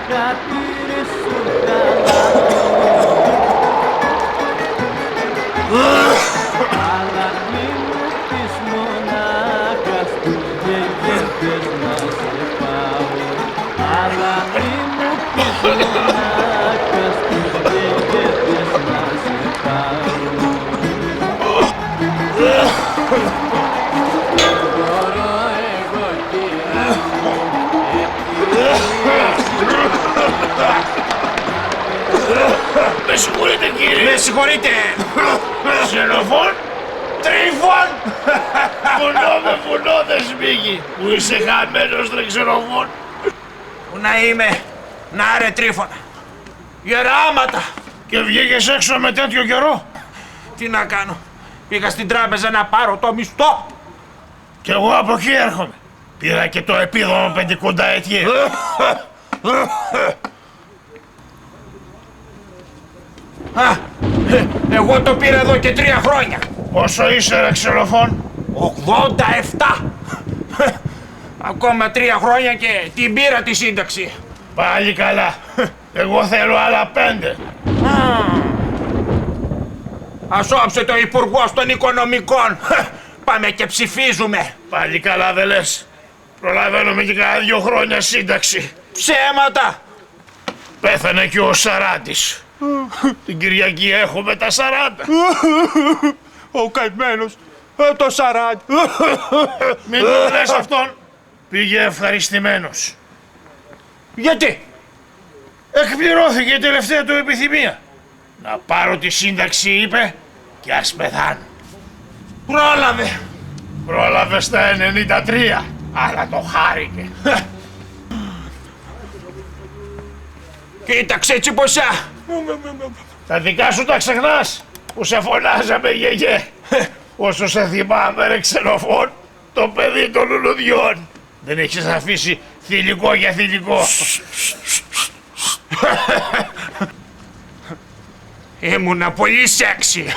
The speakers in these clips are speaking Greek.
χατήρι σου χαλαρό. Αλλά μη μου πεις μονάχα στους γεγέντες να σε πάω. Αλλά μη μου πεις μονάχα στους γεγέντες να σε πάω. Μπορώ εγώ κυρά μου, Με συγχωρείτε κύριε. Με συγχωρείτε. Ξενοφών. Τρίφων. Βουνό δεν σμίγει. Που είσαι χαμένος ρε ξενοφών. Πού να είμαι. Να ρε Τρίφωνα. Γεράματα. Και βγήκες έξω με τέτοιο καιρό. Τι να κάνω. Πήγα στην τράπεζα να πάρω το μισθό. Κι εγώ από εκεί έρχομαι. Πήρα και το επίδομα 50 ετιές. Εγώ το πήρα εδώ και 3 χρόνια. Πόσο είσαι ρε ξενοφών? 87. Ακόμα 3 χρόνια και την πήρα τη σύνταξη. Πάλι καλά. Εγώ θέλω άλλα 5. Ας όψε το Υπουργός των Οικονομικών. Πάμε και ψηφίζουμε. Πάλι καλά δεν λες. Προλαβαίνουμε και κάνα 2 χρόνια σύνταξη. Ψέματα. Πέθανε και ο Σαράντης. Την Κυριακή έχουμε τα 40. Ο καημένος. Το 40. Μην το λες αυτόν. Πήγε ευχαριστημένος. Γιατί? Εκπληρώθηκε η τελευταία του επιθυμία. Να πάρω τη σύνταξη είπε και ας πεθάνω. Πρόλαβε. Πρόλαβε στα 93, αλλά το χάρηκε. Κοίταξε έτσι ποσά. Τα δικά σου τα ξεχνάς που σε φωνάζαμε γιαγιέ. Όσο σε θυμάμαι ρε ξενοφών, το παιδί των λουλουδιών. Δεν έχεις αφήσει θηλυκό για θηλυκό. Ήμουνα πολύ σεξι.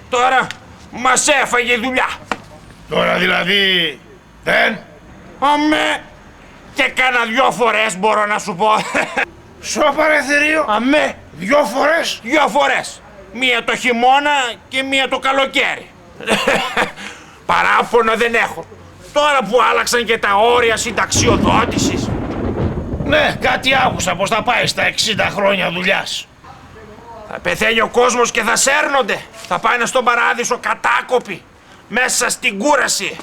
Τώρα μας έφαγε δουλειά. Τώρα δηλαδή δεν. Αμέ. Και κάνα 2 φορές μπορώ να σου πω. Στο παρεθυρίο. Αμέ. 2 φορές. 2 φορές. Μία το χειμώνα και μία το καλοκαίρι. Παράφωνο δεν έχω. Τώρα που άλλαξαν και τα όρια συνταξιοδότησης. Ναι, κάτι άκουσα πως θα πάει στα 60 χρόνια δουλειάς. Θα πεθαίνει ο κόσμος και θα σέρνονται. Θα πάνε στον παράδεισο κατάκοποι. Μέσα στην κούραση.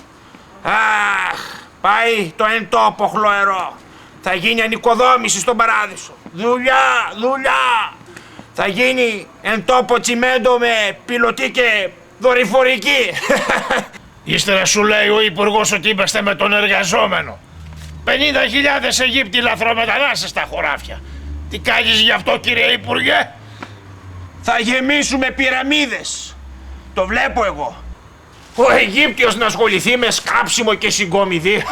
Αχ, πάει το εν τόπο χλωερό. Θα γίνει ανοικοδόμηση στον παράδεισο. Δουλειά, δουλειά. Θα γίνει εν τόπο τσιμέντο με πιλωτή και δορυφορική. Ύστερα σου λέει ο υπουργός ότι είμαστε με τον εργαζόμενο. 50.000 Αιγύπτιοι λαθρομετανάστες στα χωράφια. Τι κάνεις γι' αυτό κύριε Υπουργέ? Θα γεμίσουμε πυραμίδες. Το βλέπω εγώ. Ο Αιγύπτιος να ασχοληθεί με σκάψιμο και συγκομιδή.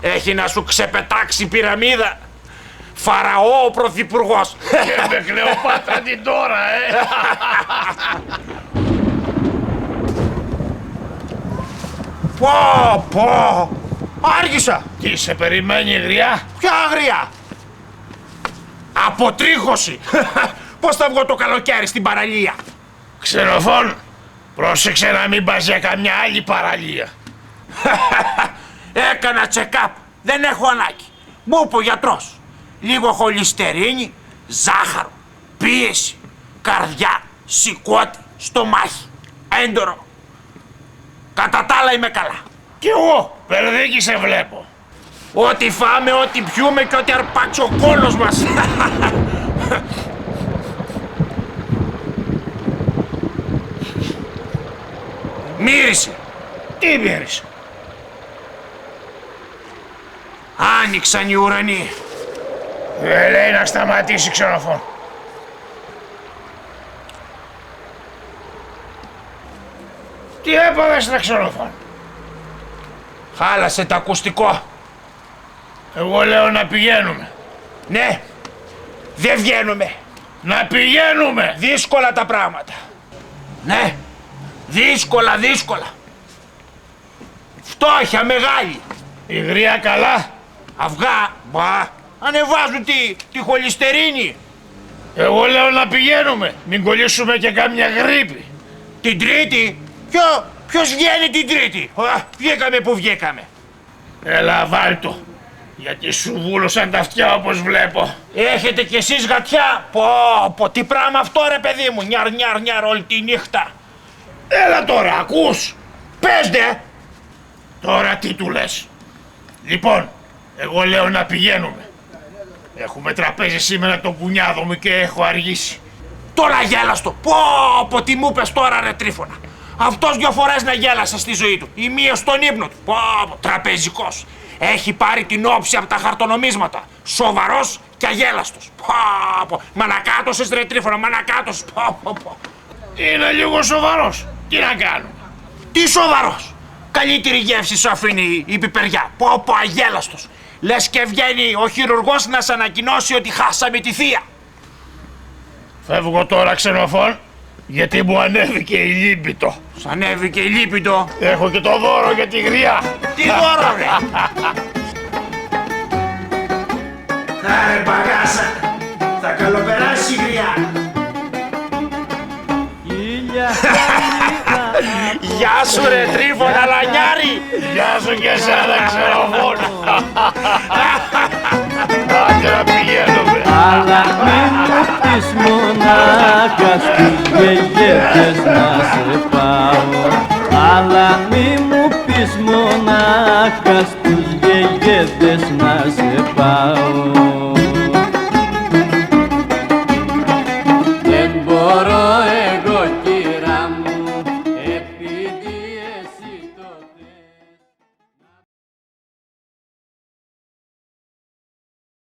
Έχει να σου ξεπετάξει πυραμίδα. Φαραώ ο πρωθυπουργός. Και με Κλεοπάτρα την τώρα, Πω. Άργησα. Τι σε περιμένει γριά? Ποια αγρία. Αποτρίχωση. Πώς θα βγω το καλοκαίρι στην παραλία? Ξενοφών, πρόσεξε να μην πας για καμιά άλλη παραλία. Έκανα check-up. Δεν έχω ανάγκη. Μου είπε ο γιατρός. Λίγο χολυστερίνη, ζάχαρο, πίεση, καρδιά, σηκώτη, στομάχι, έντορο. Κατά τα άλλα είμαι καλά. Κι εγώ, Περδίκη σε βλέπω. Ό,τι φάμε, ό,τι πιούμε και ό,τι αρπάξει ο κόλος μας. Μύρισε. Τι μύρισε? Άνοιξαν οι ουρανοί. Δεν λέει να σταματήσει Ξενοφών. Τι έπαθες ρε Ξενοφών? Χάλασε το ακουστικό. Εγώ λέω να πηγαίνουμε. Ναι, δεν βγαίνουμε. Να πηγαίνουμε! Δύσκολα τα πράγματα. Ναι, δύσκολα. Φτώχεια μεγάλη. Η γρία καλά. Αυγά, μπα, Ανεβάζουν τη χολυστερίνη. Εγώ λέω να πηγαίνουμε, μην κολλήσουμε και κάμια γρίπη. Την Τρίτη. Ποιος βγαίνει την Τρίτη? Βγήκαμε που βγήκαμε. Έλα βάλτο, γιατί σου βούλωσαν τα αυτιά όπως βλέπω. Έχετε κι εσείς γατιά? Πω, τι πράγμα αυτό ρε παιδί μου, νιαρ όλη τη νύχτα. Έλα τώρα, ακούς? Πες. Τώρα τι του λες? Λοιπόν, εγώ λέω να πηγαίνουμε. Έχουμε τραπέζι σήμερα τον κουνιάδο μου και έχω αργήσει. Τώρα γέλαστο. Πω, τι μου πες τώρα ρε Τρίφωνα. Αυτός 2 φορές να γέλασε στη ζωή του. Η μία στον ύπνο του. Πω, τραπεζικός. Έχει πάρει την όψη από τα χαρτονομίσματα. Σοβαρός και αγέλαστος. Πω. Μανακάτωσες ρε Τρίφωνα, μανακάτωσες. Πω. Είναι λίγο σοβαρός. Τι να κάνουμε? Τι σοβαρός? Καλύτερη γεύση σου αφήνει η πιπεριά. Πω, αγέλαστος. Λες και βγαίνει ο χειρουργός να σ' ανακοινώσει ότι χάσαμε τη θεία. Φεύγω τώρα, Ξενοφών, γιατί μου ανέβηκε η λίπητο. Σ' ανέβηκε η λίπητο. Έχω και το δώρο για τη γριά. Τι δώρο ρε? Άρε μπαγάσα, θα καλοπεράσει η γριά. Γεια σου ρε Τρίφωνα λανιάρη. Γεια σου και εσένα, Ξενοφών. Άντε να πηγαίνουμε. Αλλά μην μου πεις μονάχα στους γεγέτες να σε πάω. Αλλά μην μου πεις μονάχα στους γεγέτες να σε πάω.